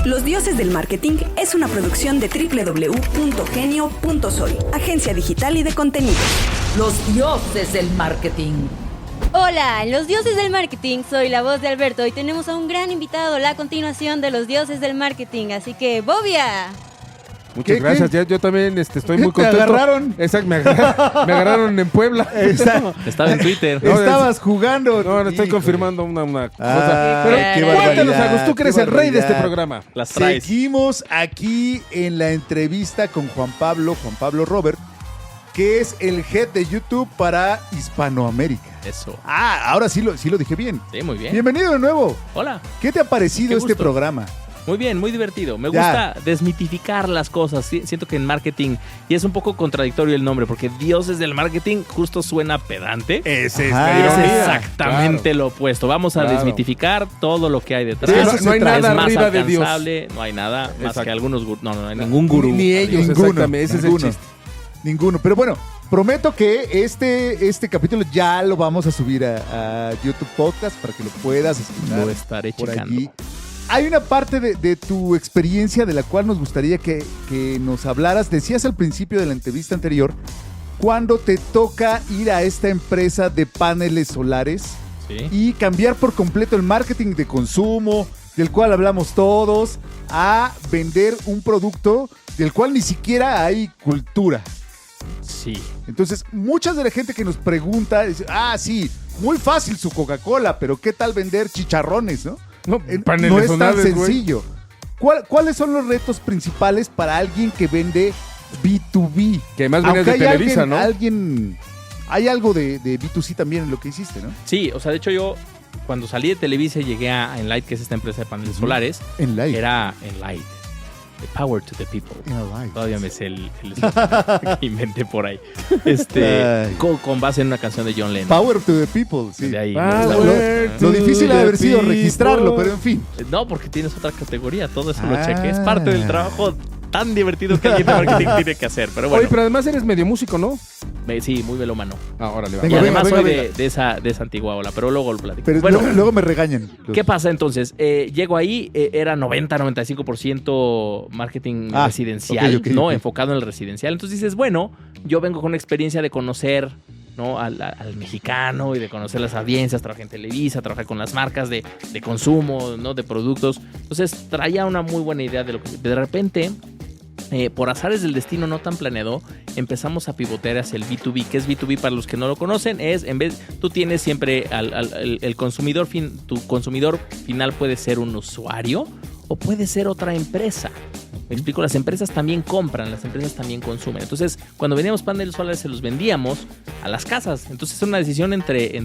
Los Dioses del Marketing es una producción de www.genio.soy, agencia digital y de contenidos. Los Dioses del Marketing. Hola, Los Dioses del Marketing, soy la voz de Alberto y tenemos a un gran invitado, la continuación de Los Dioses del Marketing, así que ¡Bobia! Muchas gracias. Ya, yo también estoy muy contento. ¿Te agarraron? Exacto, me agarraron en Puebla. Estaba en Twitter. Estabas jugando. No, estoy confirmando una cosa. Pero qué cuéntanos, Agus, tú que eres qué el rey de este barbaridad. programa. Las traes. Seguimos aquí en la entrevista con Juan Pablo Robert, que es el head de YouTube para Hispanoamérica. Eso. Ahora sí lo dije bien. Sí, muy bien. Bienvenido de nuevo. Hola. ¿Qué te ha parecido Qué este gusto. programa? Muy bien, muy divertido. Me Ya. gusta desmitificar las cosas. Siento que en marketing, y es un poco contradictorio el nombre, porque Dioses del Marketing justo suena pedante. Ese Es exactamente lo opuesto. Vamos a Claro. desmitificar todo lo que hay detrás. De eso se no hay trata. nada Es más arriba de Dios. alcanzable, no hay nada más Exacto. que algunos gurús. No hay ningún gurú. Ni ellos, Ninguno, exactamente. Ese ninguno. es el chiste. Ninguno. Pero bueno, prometo que este capítulo ya lo vamos a subir a YouTube Podcast para que lo puedas escuchar Lo estaré por checando. allí. Hay una parte de tu experiencia de la cual nos gustaría que nos hablaras. Decías al principio de la entrevista anterior, cuando te toca ir a esta empresa de paneles solares Sí. y cambiar por completo el marketing de consumo, del cual hablamos todos, a vender un producto del cual ni siquiera hay cultura. Sí. Entonces, mucha de la gente que nos pregunta dice, sí, muy fácil su Coca-Cola, pero ¿qué tal vender chicharrones, no? No, No paneles es tan solares, güey. sencillo. ¿Cuáles son los retos principales para alguien que vende B2B? Que además venías de hay Televisa, ¿no? Hay algo de B2C también en lo que hiciste, ¿no? Sí, o sea, de hecho yo cuando salí de Televisa y llegué a Enlight, que es esta empresa de paneles solares, En live. era Enlight. The power to the people. En live. Todavía me sé el que inventé por ahí. Ay. Con base en una canción de John Lennon. Power to the people, sí. De ahí. Power Lo to difícil the ha de haber sido people. registrarlo, pero en fin. No, porque tienes otra categoría. Todo eso lo Ah. chequé. Es parte del trabajo tan divertido que alguien de marketing tiene que hacer. Pero bueno, Oye, pero además eres medio músico, ¿no? sí, muy melómano. Órale, va. Venga, Y además venga, soy venga. de esa antigua ola, pero luego lo platico. Pero bueno, luego me regañan. ¿qué pasa entonces? Llego ahí, era 90-95% marketing residencial, ok, ¿no? ok. Enfocado en el residencial. Entonces dices, bueno, yo vengo con una experiencia de conocer, ¿no? al mexicano y de conocer las audiencias, trabajé en Televisa, trabajé con las marcas de consumo, ¿no? De productos. Entonces traía una muy buena idea de lo que... De repente... por azares del destino no tan planeado, empezamos a pivotear hacia el B2B. ¿Qué es B2B para los que no lo conocen? Es, en vez, tú tienes siempre el consumidor, tu consumidor final puede ser un usuario o puede ser otra empresa. Me explico, las empresas también compran, las empresas también consumen. Entonces, cuando vendíamos paneles solares, se los vendíamos a las casas. Entonces, es una decisión entre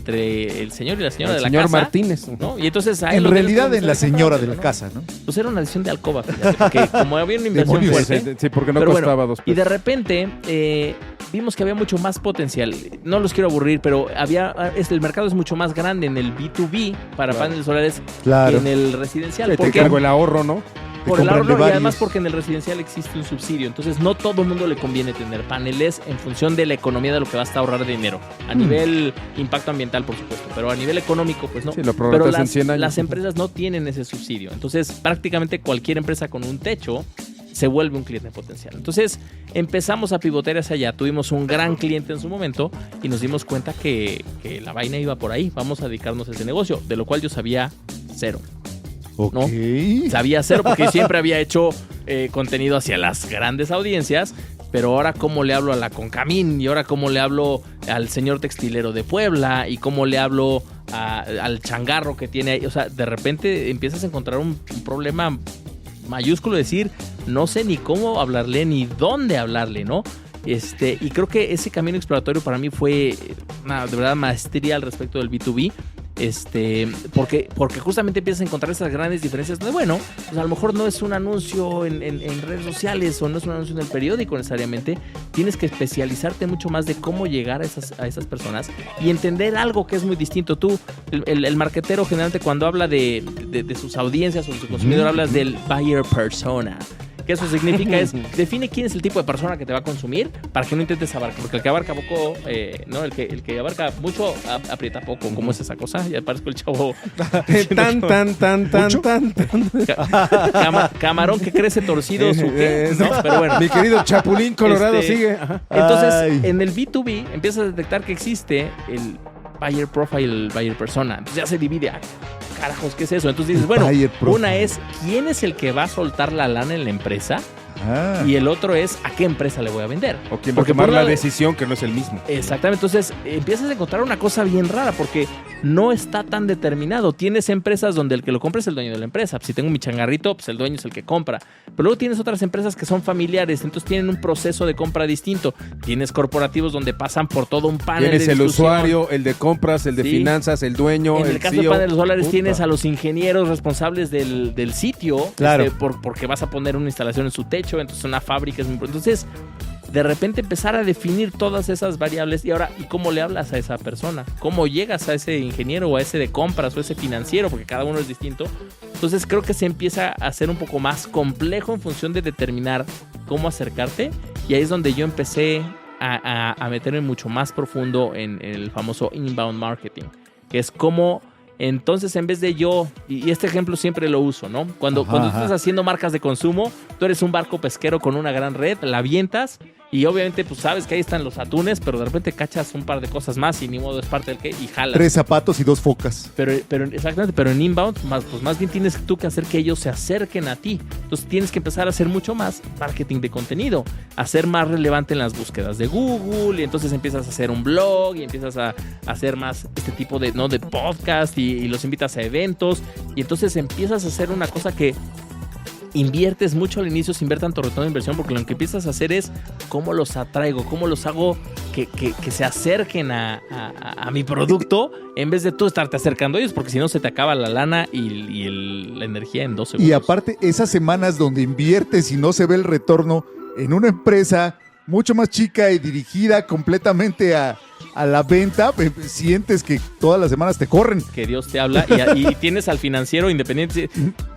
el señor y la señora El de la señor casa. Martínez. ¿No? Y entonces, ahí En lo realidad, tienes en la como señora de la ¿no? casa, ¿no? Pues era una decisión de alcoba, fíjate, porque como había una inversión Demonios. fuerte. Sí, porque no Pero costaba bueno, 2 y pesos. de repente vimos que había mucho más potencial. No los quiero aburrir, pero el mercado es mucho más grande en el B2B para paneles solares Claro. que en el residencial. Te Porque cargo el ahorro, ¿no? por el compran ahorro de y varios. además porque en el residencial existe un subsidio. Entonces no todo el mundo le conviene tener paneles en función de la economía de lo que vas a ahorrar de dinero. A nivel impacto ambiental, por supuesto, pero a nivel económico, pues no. Sí, lo Pero prorrateas en 100 años. las empresas no tienen ese subsidio. Entonces prácticamente cualquier empresa con un techo se vuelve un cliente potencial. Entonces empezamos a pivotear hacia allá. Tuvimos un gran cliente en su momento y nos dimos cuenta que la vaina iba por ahí. Vamos a dedicarnos a ese negocio, de lo cual yo sabía cero. Ok. Sabía cero porque siempre había hecho contenido hacia las grandes audiencias, pero ahora cómo le hablo a la Concamín y ahora cómo le hablo al señor textilero de Puebla y cómo le hablo al changarro que tiene ahí. O sea, de repente empiezas a encontrar un problema mayúsculo, decir, no sé ni cómo hablarle ni dónde hablarle, ¿no? Y creo que ese camino exploratorio para mí fue una de verdad maestría al respecto del B2B. Porque justamente empiezas a encontrar esas grandes diferencias de, bueno, pues a lo mejor no es un anuncio en redes sociales o no es un anuncio en el periódico necesariamente. Tienes que especializarte mucho más de cómo llegar a esas personas y entender algo que es muy distinto. Tú, el marketero generalmente cuando habla de sus audiencias o de su consumidor, hablas del buyer persona. Que eso significa es, define quién es el tipo de persona que te va a consumir para que no intentes abarcar. Porque el que abarca poco, ¿no? El que abarca mucho, aprieta poco. ¿Cómo es esa cosa? Ya parezco el chavo. Tan. Camarón que crece torcido, su qué, ¿no? Pero bueno. Mi querido Chapulín Colorado sigue. Ajá. Entonces, Ay. en el B2B empiezas a detectar que existe el buyer profile, el buyer persona. Entonces ya se divide. Carajos, ¿qué es eso? Entonces dices, bueno, Buyer profile. una es quién es el que va a soltar la lana en la empresa Ah. y el otro es a qué empresa le voy a vender. O quien va a Porque tomar por la una- decisión que no es el mismo. Exactamente, entonces empiezas a encontrar una cosa bien rara porque no está tan determinado. Tienes empresas donde el que lo compra es el dueño de la empresa. Si tengo mi changarrito, pues el dueño es el que compra. Pero luego tienes otras empresas que son familiares, entonces tienen un proceso de compra distinto. Tienes corporativos donde pasan por todo un panel Tienes de el discusión. usuario, el de compras, el de Sí. finanzas, el dueño, En el caso de CEO. paneles solares Puta. tienes a los ingenieros responsables del sitio, Claro. porque vas a poner una instalación en su techo, entonces una fábrica es muy importante. Entonces, de repente empezar a definir todas esas variables y ahora, ¿y cómo le hablas a esa persona? ¿Cómo llegas a ese ingeniero o a ese de compras o a ese financiero? Porque cada uno es distinto. Entonces creo que se empieza a hacer un poco más complejo en función de determinar cómo acercarte y ahí es donde yo empecé a meterme mucho más profundo en el famoso inbound marketing, que es como entonces en vez de yo, y este ejemplo siempre lo uso, ¿no? Cuando tú estás haciendo marcas de consumo, tú eres un barco pesquero con una gran red, la avientas y obviamente pues sabes que ahí están los atunes, pero de repente cachas un par de cosas más y ni modo es parte del que y jalas. 3 zapatos y 2 focas. Pero exactamente, pero en inbound más bien tienes tú que hacer que ellos se acerquen a ti. Entonces tienes que empezar a hacer mucho más marketing de contenido, a ser más relevante en las búsquedas de Google y entonces empiezas a hacer un blog y empiezas a hacer más este tipo de, ¿no? de podcast y los invitas a eventos y entonces empiezas a hacer una cosa que inviertes mucho al inicio sin ver tanto retorno de inversión porque lo que empiezas a hacer es cómo los atraigo, cómo los hago que se acerquen a mi producto en vez de tú estarte acercando a ellos porque si no se te acaba la lana y la energía en 2 segundos. Y aparte, esas semanas donde inviertes y no se ve el retorno en una empresa mucho más chica y dirigida completamente a la venta, sientes que todas las semanas te corren. Que Dios te habla y tienes al financiero independiente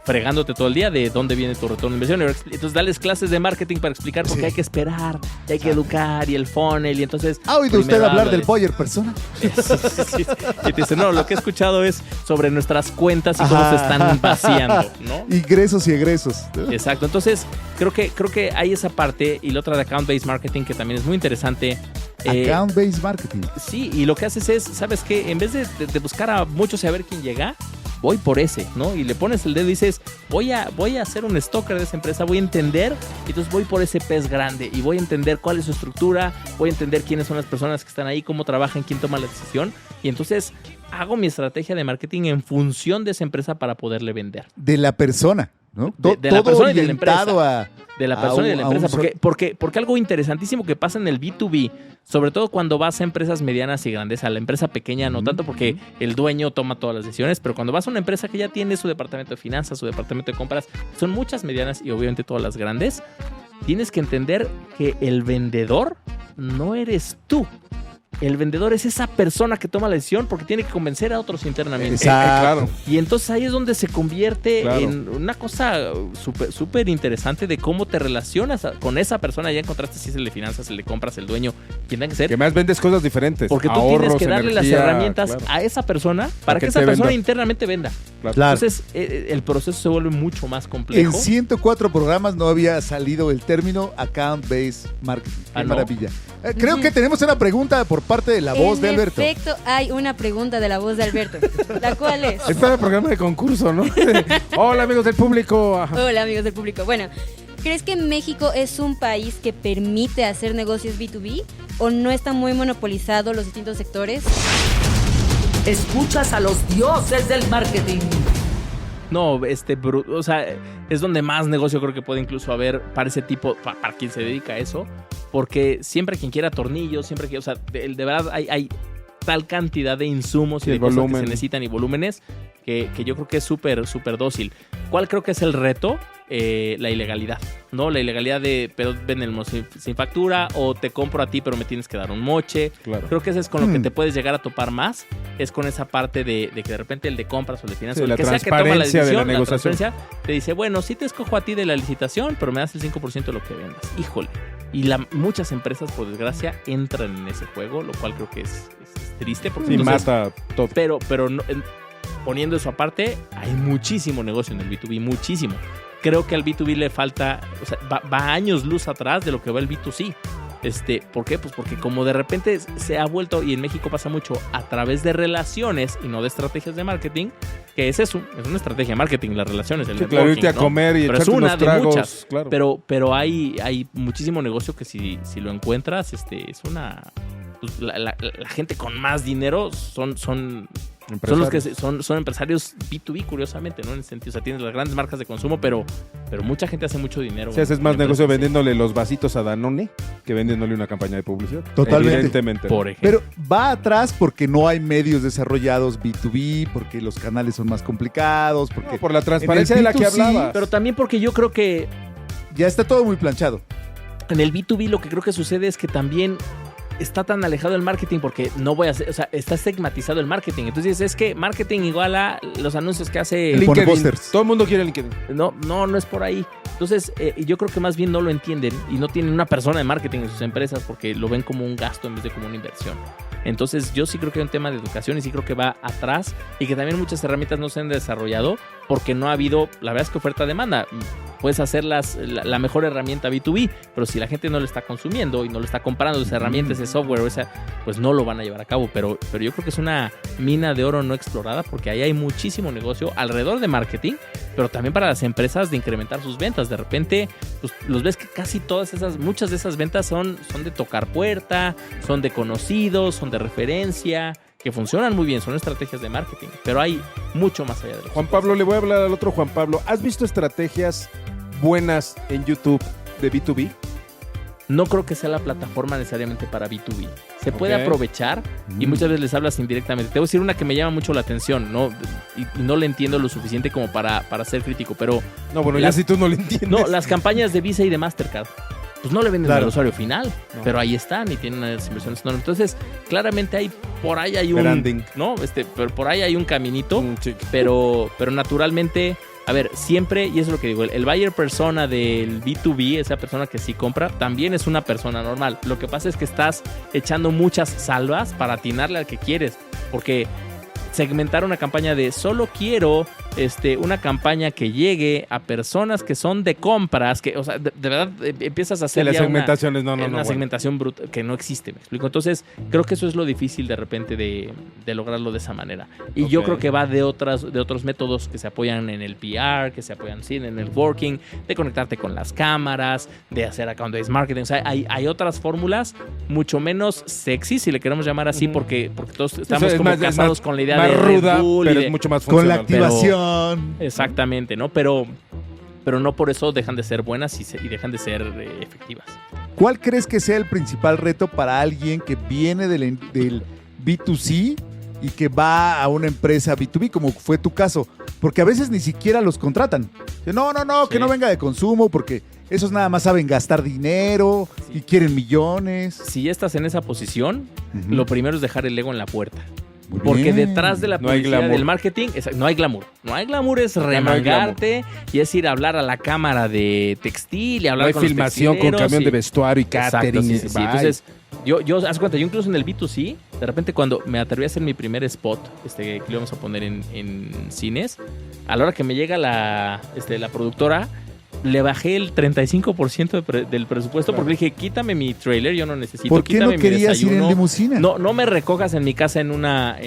fregándote todo el día de dónde viene tu retorno de inversión. Entonces dales clases de marketing para explicar por qué hay que esperar, y hay que educar y el funnel y entonces... ¿Ha oído usted primero hablar del háblales. buyer persona? Sí. Y te dice, no, lo que he escuchado es sobre nuestras cuentas y cómo se están vaciando, ¿no? Ingresos y egresos. Exacto, entonces creo que hay esa parte y la otra de account-based marketing que también es muy interesante. Account-based marketing. Sí, y lo que haces es, ¿sabes qué? En vez de buscar a muchos y a ver quién llega, voy por ese, ¿no? Y le pones el dedo y dices, voy a hacer un stalker de esa empresa, voy a entender, y entonces voy por ese pez grande y voy a entender cuál es su estructura, voy a entender quiénes son las personas que están ahí, cómo trabajan, quién toma la decisión, y entonces hago mi estrategia de marketing en función de esa empresa para poderle vender. De la persona, ¿no? De la Todo persona y de la orientado a... De la a persona y de un- la a un empresa. sol- Porque algo interesantísimo que pasa en el B2B, sobre todo cuando vas a empresas medianas y grandes, a la empresa pequeña, no tanto porque el dueño toma todas las decisiones, pero cuando vas a una empresa que ya tiene su departamento de finanzas, su departamento de compras, son muchas medianas y obviamente todas las grandes, tienes que entender que el vendedor no eres tú. El vendedor es esa persona que toma la decisión porque tiene que convencer a otros internamente. Exacto. Claro. Y entonces ahí es donde se convierte Claro. en una cosa súper interesante de cómo te relacionas con esa persona. Ya encontraste si es el de finanzas, el de compras, el dueño, quien tenga que ser. Que más vendes cosas diferentes. Porque tú Ahorros, tienes que darle las energía, herramientas claro. a esa persona para que que esa te persona venda. internamente venda. Claro. Entonces el proceso se vuelve mucho más En complejo. 104 programas no había salido el término account-based marketing. Qué Ah, ¿no? maravilla. Creo que tenemos una pregunta por parte de la voz de Alberto. En efecto, hay una pregunta de la voz de Alberto. ¿La cual es? Está en el programa de concurso, ¿no? Hola, amigos del público. Ajá. Hola, amigos del público. Bueno, ¿crees que México es un país que permite hacer negocios B2B o no está muy monopolizado los distintos sectores? Escuchas a los dioses del marketing. No, o sea, es donde más negocio creo que puede incluso haber para ese tipo, para quien se dedica a eso, porque siempre quien quiera tornillos, siempre que, o sea, de verdad hay tal cantidad de insumos Sí, y de el cosas volumen. que se necesitan y volúmenes que yo creo que es súper dócil. ¿Cuál creo que es el reto? La ilegalidad, ¿no? La ilegalidad de, pero vendemos sin factura o te compro a ti pero me tienes que dar un moche. Claro. Creo que eso es con lo que te puedes llegar a topar más. es con esa parte de que de repente el de compras o el de finanzas, Sí, el la que sea que toma la transparencia de decisión, la negociación. transparencia, te dice, bueno, sí te escojo a ti de la licitación, pero me das el 5% de lo que vendas. Híjole. Y muchas empresas, por desgracia, entran en ese juego, lo cual creo que es triste. Porque Sí, entonces, mata todo. pero no, poniendo eso aparte, hay muchísimo negocio en el B2B, muchísimo. Creo que al B2B le falta, o sea, va años luz atrás de lo que va el B2C. ¿Por qué? Pues porque como de repente se ha vuelto, y en México pasa mucho, a través de relaciones y no de estrategias de marketing, que es eso, es una estrategia de marketing, las relaciones, el Sí, claro, networking, irte a ¿no? comer y Pero echarte es una unos de tragos. muchas. Claro. Pero hay muchísimo negocio que si lo encuentras, es una... Pues, la gente con más dinero son los que son empresarios B2B, curiosamente, ¿no? En el sentido, o sea, tienes las grandes marcas de consumo, pero mucha gente hace mucho dinero. Si haces más en negocio empresas, vendiéndole los vasitos a Danone que vendiéndole una campaña de publicidad. Totalmente. Evidentemente. por ejemplo. Pero va atrás porque no hay medios desarrollados B2B, porque los canales son más complicados, porque No, por la transparencia en de el la que B2C, hablabas. Pero también porque yo creo que ya está todo muy planchado. en el B2B lo que creo que sucede es que también está tan alejado del marketing porque no voy a hacer, o sea, está estigmatizado el marketing. Entonces es que marketing igual a los anuncios que hace... El pone LinkedIn. pósters. Todo el mundo quiere LinkedIn. No es por ahí. Entonces, yo creo que más bien no lo entienden y no tienen una persona de marketing en sus empresas porque lo ven como un gasto en vez de como una inversión. Entonces, yo sí creo que hay un tema de educación y sí creo que va atrás y que también muchas herramientas no se han desarrollado porque no ha habido, la verdad es que oferta-demanda. Puedes hacer la mejor herramienta B2B, pero si la gente no lo está consumiendo y no lo está comprando, esa herramienta, ese software, pues no lo van a llevar a cabo. Pero yo creo que es una mina de oro no explorada porque ahí hay muchísimo negocio alrededor de marketing, pero también para las empresas de incrementar sus ventas. De repente, pues los ves que casi muchas de esas ventas son de tocar puerta, son de conocidos, son de referencia, que funcionan muy bien, son estrategias de marketing, pero hay mucho más allá de los Juan Pablo, le voy a hablar al otro Juan Pablo. ¿Has visto estrategias buenas en YouTube de B2B? No creo que sea la plataforma necesariamente para B2B. Se puede Ok. aprovechar y muchas veces les hablas indirectamente. Te voy a decir una que me llama mucho la atención, ¿no? Y no le entiendo lo suficiente como para ser crítico, pero No, bueno, ya Las- si tú no lo entiendes. no, las campañas de Visa y de Mastercard, pues no le venden Claro. al usuario final, No. pero ahí están y tienen unas inversiones enormes. Entonces, claramente por ahí hay un... Branding. ¿no? Pero por ahí hay un caminito. Sí. Pero naturalmente, a ver, siempre, y eso es lo que digo, el buyer persona del B2B, esa persona que sí compra, también es una persona normal. Lo que pasa es que estás echando muchas salvas para atinarle al que quieres, porque segmentar una campaña de solo quiero una campaña que llegue a personas que son de compras, que, o sea, de verdad empiezas a hacer las ya segmentaciones, una bueno. segmentación bruta que no existe, me explico. Entonces, creo que eso es lo difícil de repente de lograrlo de esa manera. Y yo Ok. creo que va de otros métodos que se apoyan en el PR, que se apoyan sí, en el networking, de conectarte con las cámaras, de hacer account-based marketing. O sea, hay otras fórmulas mucho menos sexy, si le queremos llamar así, porque todos estamos es como más- es casados más- con la idea más de ruda, Red Bull y pero de- es mucho más Con la funcional. activación. Exactamente, ¿no? Pero no por eso dejan de ser buenas y dejan de ser efectivas. ¿Cuál crees que sea el principal reto para alguien que viene del B2C y que va a una empresa B2B, como fue tu caso? Porque a veces ni siquiera los contratan. No, que Sí. no venga de consumo, porque esos nada más saben gastar dinero y quieren millones. Si ya estás en esa posición, Ujú. lo primero es dejar el ego en la puerta. Muy Porque bien. detrás de la No hay publicidad glamour. del marketing, no hay glamour. No hay glamour, es no hay remangarte y es ir a hablar a la cámara de textil y No hablar hay con los filmación con textileros camión y- de vestuario y Exacto, catering. sí, y sí, sí. bye. Entonces, haz cuenta, yo incluso en el B2C, de repente cuando me atreví a hacer mi primer spot, que lo íbamos a poner en cines, a la hora que me llega la productora, le bajé el 35% del presupuesto porque le dije, quítame mi trailer, yo no necesito, ¿Por qué no quítame mi querías ir en desayuno. limusina? No me recojas en mi casa en una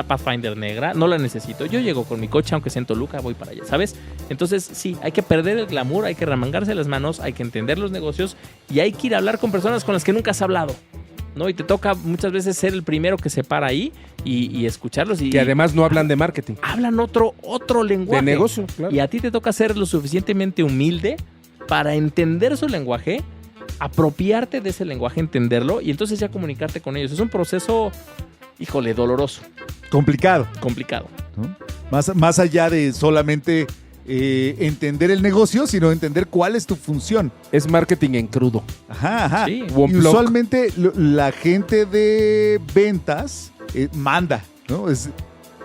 Pathfinder negra, no la necesito. Yo llego con mi coche, aunque sea en Toluca, voy para allá, ¿sabes? Entonces, sí, hay que perder el glamour, hay que remangarse las manos, hay que entender los negocios y hay que ir a hablar con personas con las que nunca has hablado, ¿no? Y te toca muchas veces ser el primero que se para ahí y escucharlos. Y Que además no hablan de marketing. hablan otro lenguaje. De negocio, claro. Y a ti te toca ser lo suficientemente humilde para entender su lenguaje, apropiarte de ese lenguaje, entenderlo y entonces ya comunicarte con ellos. Es un proceso, híjole, doloroso, Complicado, complicado. ¿no? Más allá de solamente entender el negocio, sino entender cuál es tu función. Es marketing en crudo. Ajá. Sí. Y usualmente la gente de ventas manda. ¿no?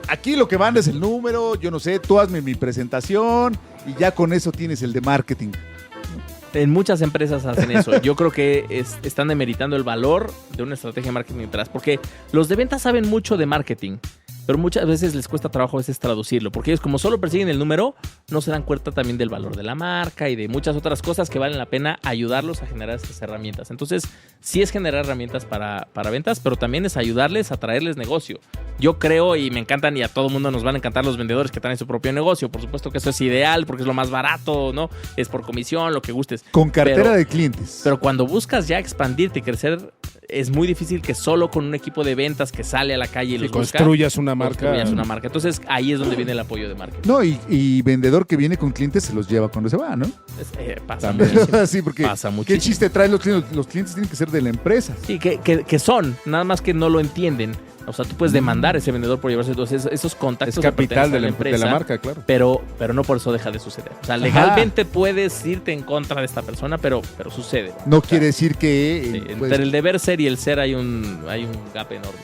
Aquí lo que manda es el número, yo no sé, tú hazme mi presentación y ya con eso tienes el de marketing. En muchas empresas hacen eso. Yo creo que están demeritando el valor de una estrategia de marketing detrás. Porque los de ventas saben mucho de marketing, pero muchas veces les cuesta trabajo a veces traducirlo. Porque ellos, como solo persiguen el número, no se dan cuenta también del valor de la marca y de muchas otras cosas que valen la pena ayudarlos a generar estas herramientas. Entonces, sí es generar herramientas para ventas, pero también es ayudarles a traerles negocio. Yo creo, y me encantan, y a todo mundo nos van a encantar los vendedores que traen su propio negocio. Por supuesto que eso es ideal porque es lo más barato, ¿no? Es por comisión, lo que gustes. Con cartera de clientes. Pero cuando buscas ya expandirte y crecer, es muy difícil que solo con un equipo de ventas que sale a la calle y los busca, construyas una marca. Entonces, ahí es donde viene el apoyo de marketing. No, y vendedor que viene con clientes se los lleva cuando se va, ¿no? Pasa muchísimo. Sí, porque Pasa ¿qué muchísimo. chiste traen los clientes? Los clientes tienen que ser de la empresa. Sí, que son, nada más que no lo entienden. O sea, tú puedes demandar a ese vendedor por llevarse esos contactos. Es capital de la empresa, marca, claro. Pero no por eso deja de suceder. O sea, legalmente puedes irte en contra de esta persona, pero sucede. No quiere decir que... Sí, entre el deber ser y el ser hay un gap enorme.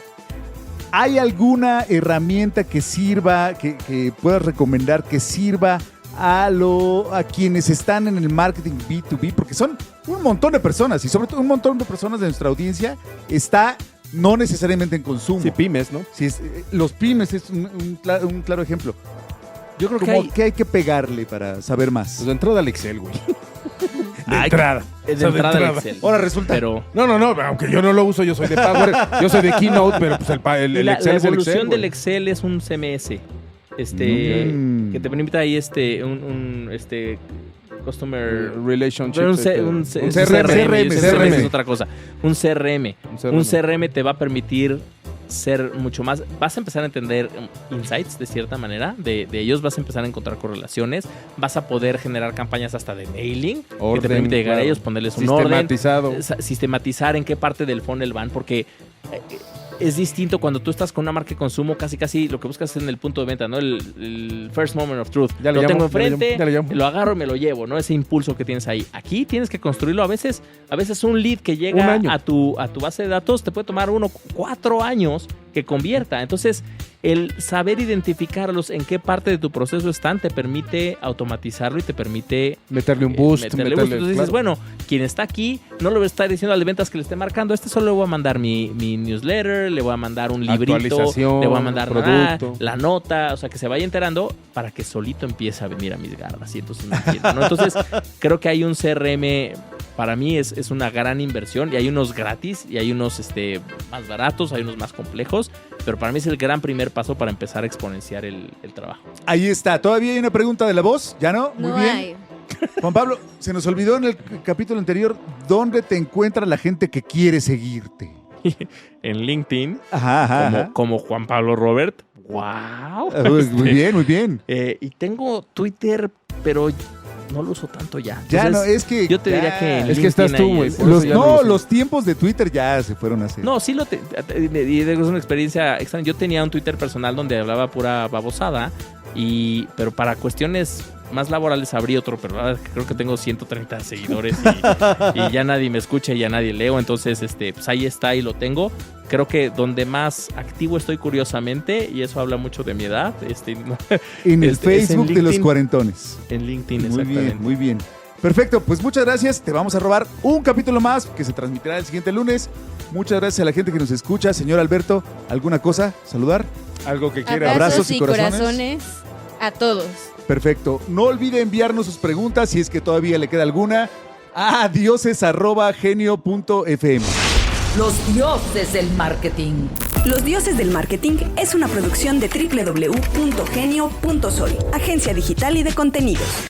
¿Hay alguna herramienta que sirva, que puedas recomendar que sirva a quienes están en el marketing B2B? Porque son un montón de personas y sobre todo un montón de personas de nuestra audiencia está no necesariamente en consumo. Sí, pymes, ¿no? Sí, los pymes es un claro ejemplo. Yo creo que hay que pegarle para saber más. Pues de entrada al Excel, güey. De Ay, entrada. De O sea, entrada al Excel. Ahora resulta... Pero No, aunque yo no lo uso, yo soy de Power, yo soy de Keynote, pero pues el la Excel es el evolución Excel, del güey. Excel es un CMS. Que te permite ahí Customer Relationship. Pero un CRM. es otra cosa. Un CRM. CRM. Un CRM te va a permitir ser mucho más. Vas a empezar a entender insights de cierta manera de ellos, vas a empezar a encontrar correlaciones, vas a poder generar campañas hasta de mailing que te permite llegar a ellos, ponerles un orden, sistematizar en qué parte del funnel van, porque es distinto cuando tú estás con una marca de consumo, casi lo que buscas es en el punto de venta, ¿no? El first moment of truth. Ya lo le tengo llamo, enfrente, ya le llamo. lo agarro y me lo llevo, ¿no? Ese impulso que tienes ahí. Aquí tienes que construirlo. A veces un lead que llega a tu base de datos te puede tomar 4 años que convierta. Entonces, el saber identificarlos en qué parte de tu proceso están te permite automatizarlo y te permite meterle un boost. Entonces dices, bueno, quien está aquí no le voy a estar diciendo al de ventas que le esté marcando. Solo le voy a mandar mi newsletter, le voy a mandar un librito, le voy a mandar producto, la nota, o sea, que se vaya enterando para que solito empiece a venir a mis garras y entonces me entiendo, ¿no? Entonces, creo que hay un CRM, para mí es una gran inversión, y hay unos gratis y hay unos más baratos, hay unos más complejos, pero para mí es el gran primer paso para empezar a exponenciar el trabajo. Ahí está. ¿Todavía hay una pregunta de la voz? ¿Ya no? Muy No bien. hay. Juan Pablo, se nos olvidó en el capítulo anterior dónde te encuentra la gente que quiere seguirte. En LinkedIn, Ajá. como Juan Pablo Robert. ¡Wow! Muy bien, muy bien. Y tengo Twitter, pero no lo uso tanto ya. Ya Entonces, no, es que... yo te diría que en Es que estás LinkedIn tú, ahí güey. es- Por eso ya no lo uso. Los tiempos de Twitter ya se fueron a hacer. No, sí y es una experiencia extraña. Yo tenía un Twitter personal donde hablaba pura babosada, pero para cuestiones más laborales abrí otro, pero ahora creo que tengo 130 seguidores y ya nadie me escucha y ya nadie leo, entonces pues ahí está y lo tengo. Creo que donde más activo estoy, curiosamente, y eso habla mucho de mi edad, en el es en Facebook de los LinkedIn. cuarentones. En LinkedIn, Muy exactamente. bien, muy bien. Perfecto, pues muchas gracias. Te vamos a robar un capítulo más que se transmitirá el siguiente lunes. Muchas gracias a la gente que nos escucha. Señor Alberto, ¿alguna cosa? ¿Saludar? Algo que quiera. Abrazos Abrazos y y corazones. corazones a todos. Perfecto. No olvide enviarnos sus preguntas si es que todavía le queda alguna a dioses@genio.fm. Los dioses del marketing. Los Dioses del Marketing es una producción de www.genio.soy, agencia digital y de contenidos.